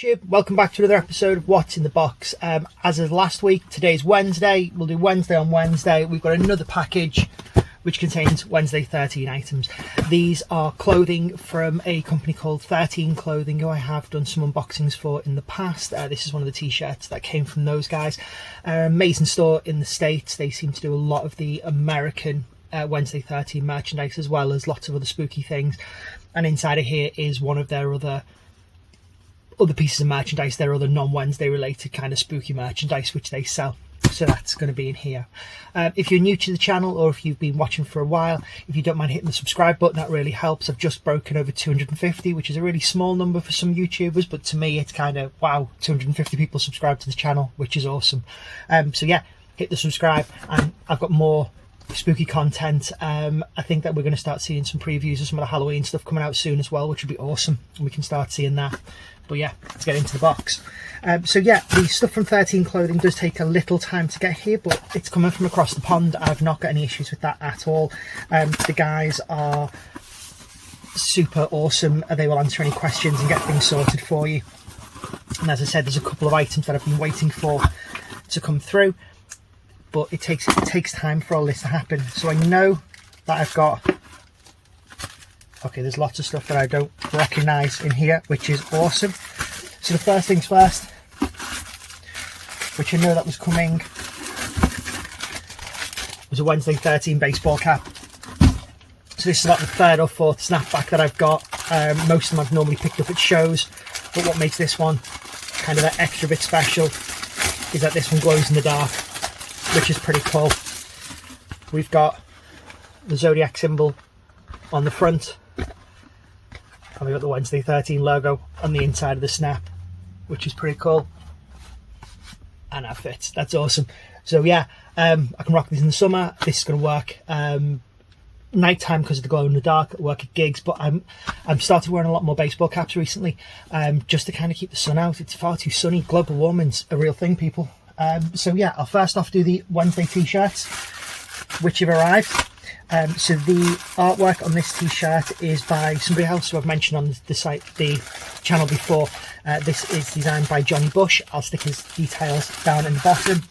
YouTube, welcome back to another episode of What's in the Box. As of last week, today's Wednesday. We'll do Wednesday on Wednesday. We've got another package which contains Wednesday 13 items. These are clothing from a company called 7hirteen Clothing, who I have done some unboxings for in the past. This is one of the t-shirts that came from those guys. Amazing store in the States. They seem to do a lot of the American Wednesday 13 merchandise, as well as lots of other spooky things. And inside of here is one of their other pieces of merchandise, their other non-Wednesday related kind of spooky merchandise which they sell. So that's going to be in here. If you're new to the channel, or if you've been watching for a while, if you don't mind hitting the subscribe button, that really helps. I've just broken over 250, which is a really small number for some YouTubers, but to me it's kind of wow, 250 people subscribe to the channel, which is awesome. So yeah, hit the subscribe, and I've got more spooky content. I think that we're going to start seeing some previews of some of the Halloween stuff coming out soon as well, which would be awesome, and we can start seeing that. But yeah, let's get into the box. So yeah, the stuff from 7hirteen Clothing does take a little time to get here, but it's coming from across the pond. I've not got any issues with that at all. The guys are super awesome. They will answer any questions and get things sorted for you. And as I said, there's a couple of items that I've been waiting for to come through, but it takes time for all this to happen. So I know that I've got, okay, there's lots of stuff that I don't recognise in here, which is awesome. So the first things first, which I know that was coming, was a Wednesday 13 baseball cap. So this is like the third or fourth snapback that I've got. Most of them I've normally picked up at shows, but what makes this one kind of that extra bit special is that this one glows in the dark, which is pretty cool. We've got the zodiac symbol on the front, and we've got the Wednesday 13 logo on the inside of the snap, which is pretty cool. And that fits. That's awesome. So yeah, I can rock this in the summer. This is going to work nighttime because of the glow in the dark. It'll work at gigs, but I'm started wearing a lot more baseball caps recently, just to kind of keep the sun out. It's far too sunny. Global warming's a real thing, people. So yeah, I'll first off do the Wednesday t-shirts, which have arrived. So the artwork on this t-shirt is by somebody else who I've mentioned on the channel before. This is designed by Johnny Bush. I'll stick his details down in the bottom.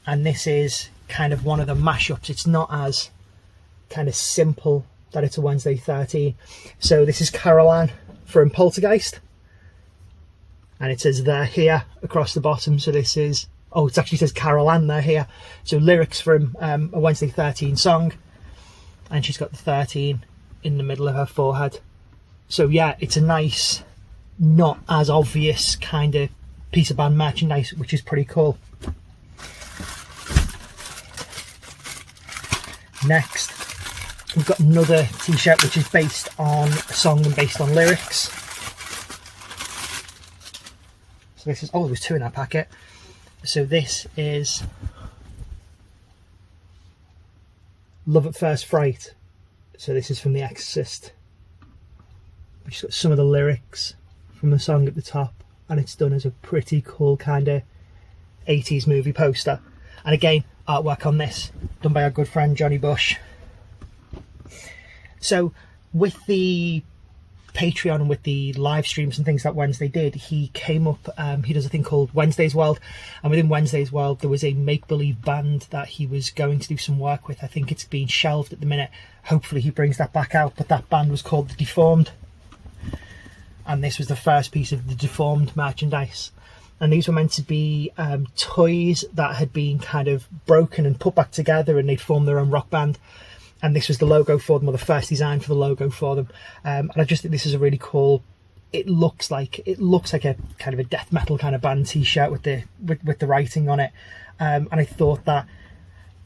And this is kind of one of the mashups. It's not as kind of simple that it's a Wednesday 13. So this is Carol Ann from Poltergeist, and it says "they're here" across the bottom. So this is, oh, it actually says Carol Ann, "they're here." So lyrics from a Wednesday 13 song, and she's got the 13 in the middle of her forehead. So yeah, it's a nice, not as obvious kind of piece of band merchandise, which is pretty cool. Next, we've got another t-shirt which is based on a song and based on lyrics. So this is, oh, there's two in that packet. So this is Love at First Fright. So this is from The Exorcist, which has got some of the lyrics from the song at the top, and it's done as a pretty cool kind of 80s movie poster. And again, artwork on this done by our good friend Johnny Bush. So with the Patreon and with the live streams and things that Wednesday did, he came up, he does a thing called Wednesday's World, and within Wednesday's World there was a make-believe band that he was going to do some work with. I think it's been shelved at the minute. Hopefully he brings that back out, but that band was called The Deformed, and this was the first piece of the Deformed merchandise. And these were meant to be toys that had been kind of broken and put back together, and they'd formed their own rock band. And this was the logo for them, or the first design for the logo for them. And I just think this is a really cool. It looks like a kind of a death metal kind of band t-shirt with the writing on it. And I thought that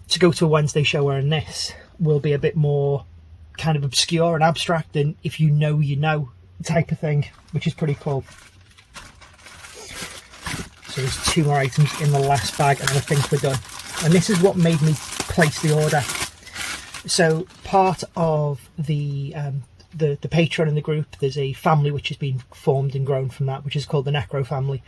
to go to a Wednesday show wearing this will be a bit more kind of obscure and abstract than if you know you know type of thing, which is pretty cool. So there's two more items in the last bag, and I think we're done. And this is what made me place the order. So part of the Patreon in the group, there's a family which has been formed and grown from that, which is called the Necro family.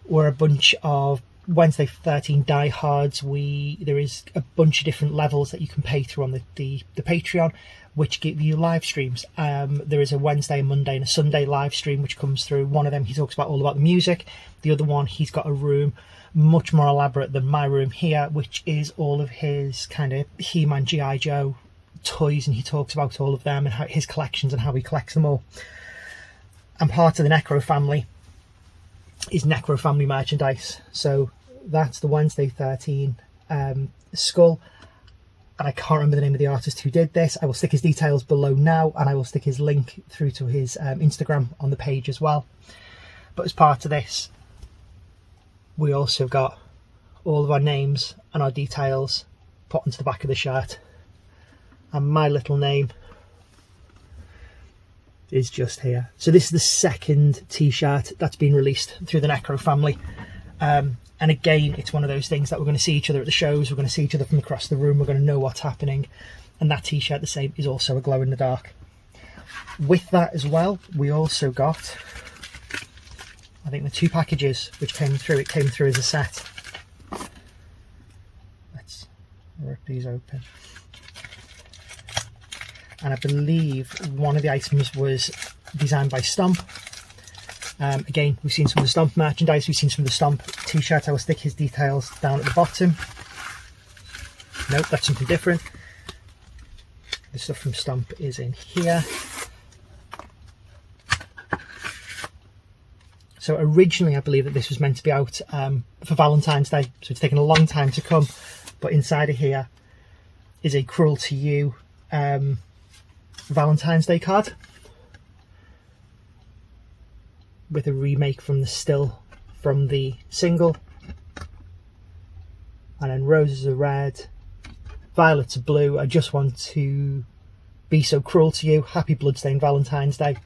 We're a bunch of Wednesday 13 diehards, there is a bunch of different levels that you can pay through on the Patreon, which give you live streams. There is a Wednesday, a Monday and a Sunday live stream which comes through. One of them he talks about all about the music. The other one, he's got a room much more elaborate than my room here, which is all of his kind of He-Man, G.I. Joe toys, and he talks about all of them and his collections and how he collects them all. And part of the Necro family is Necro family merchandise. So that's the Wednesday 13 skull, and I can't remember the name of the artist who did this. I will stick his details below now, and I will stick his link through to his Instagram on the page as well. But as part of this, we also got all of our names and our details put onto the back of the shirt, and my little name is just here. So this is the second t-shirt that's been released through the Necro family, and again, it's one of those things that we're going to see each other at the shows, we're going to see each other from across the room, we're going to know what's happening. And that t-shirt, the same, is also a glow in the dark. With that as well, we also got, I think, the 2 packages which came through. It came through as a set. Let's rip these open. And I believe one of the items was designed by Stomp. Again, we've seen some of the Stomp merchandise, we've seen some of the Stomp t-shirts. I will stick his details down at the bottom. Nope, that's something different. The stuff from Stomp is in here. So originally I believe that this was meant to be out for Valentine's Day, so it's taken a long time to come, but inside of here is a Cruel to You Valentine's Day card with a remake from the still from the single, and then roses are red, violets are blue. I just want to be so cruel to you. Happy Bloodstained Valentine's Day.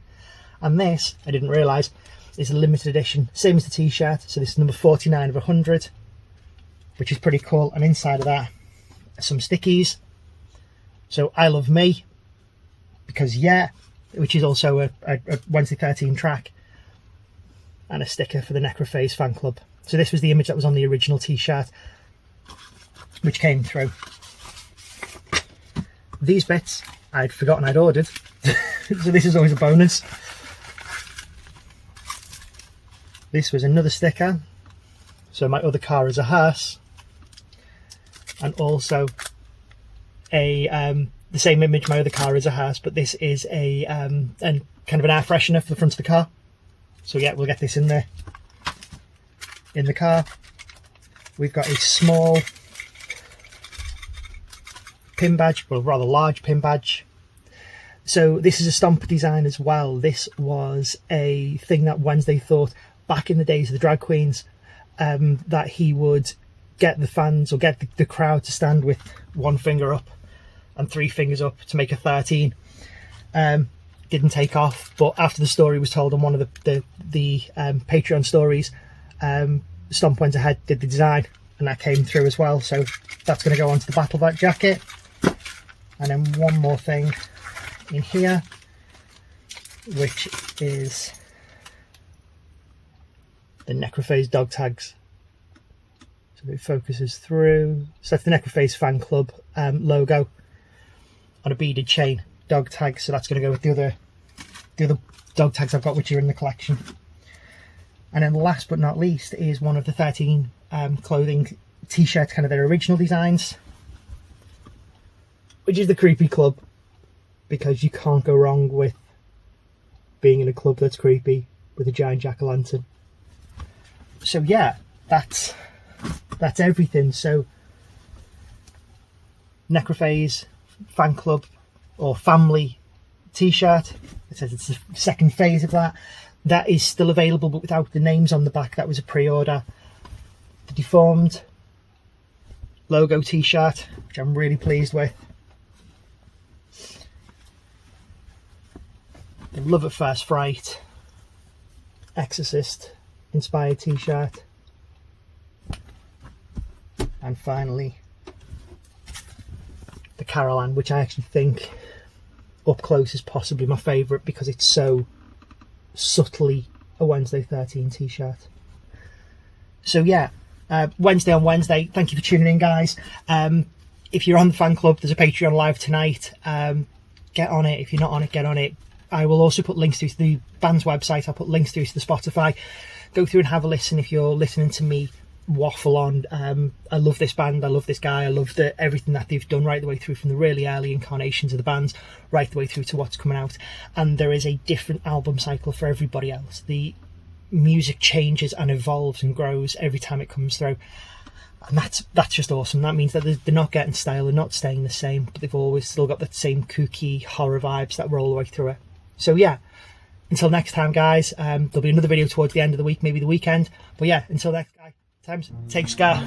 And this, I didn't realise, is a limited edition, same as the t-shirt. So this is number 49 of 100, which is pretty cool. And inside of that are some stickies. So I Love Me, because yeah, which is also a Wednesday 13 track, and a sticker for the Necrophase fan club. So this was the image that was on the original t-shirt, which came through. These bits I'd forgotten I'd ordered, so this is always a bonus. This was another sticker, so my other car is a hearse, and also a the same image, my other car is a hearse, but this is a and kind of an air freshener for the front of the car. So yeah, we'll get this in there in the car. We've got a small pin badge, well, rather large pin badge. So this is a Stomp design as well. This was a thing that Wednesday thought back in the days of the drag queens, that he would get the fans or get the crowd to stand with one finger up and 3 fingers up to make a 13. Didn't take off, but after the story was told on one of the Patreon stories, Stomp went ahead, did the design, and that came through as well. So that's going to go onto the Battle Back jacket. And then one more thing in here, which is the Necrophase dog tags. So it focuses through. So that's the Necrophase fan club logo on a beaded chain dog tag. So that's going to go with the other dog tags I've got, which are in the collection. And then last but not least is one of the 13 clothing t-shirts, kind of their original designs, which is the Creepy Club, because you can't go wrong with being in a club that's creepy with a giant jack-o'-lantern. So yeah, that's everything. So Necrophase fan club or family t-shirt, it says it's the second phase of that. That is still available, but without the names on the back. That was a pre-order. The Deformed logo t-shirt, which I'm really pleased with. The Love at First Fright Exorcist inspired t-shirt. And finally the Caroline, which I actually think up close is possibly my favourite, because it's so subtly a Wednesday 13 t-shirt. So yeah, Wednesday on Wednesday. Thank you for tuning in, guys. If you're on the fan club, there's a Patreon live tonight. Get on it. If you're not on it, get on it. I will also put links through to the band's website. I'll put links through to the Spotify. Go through and have a listen if you're listening to me waffle on. I love this band. I love this guy. I love everything that they've done right the way through, from the really early incarnations of the bands right the way through to what's coming out. And there is a different album cycle for everybody else. The music changes and evolves and grows every time it comes through. And that's just awesome. That means that they're not getting stale, they're not staying the same, but they've always still got that same kooky horror vibes that roll the way through it. So yeah, until next time, guys, there'll be another video towards the end of the week, maybe the weekend. But yeah, until next time, take care.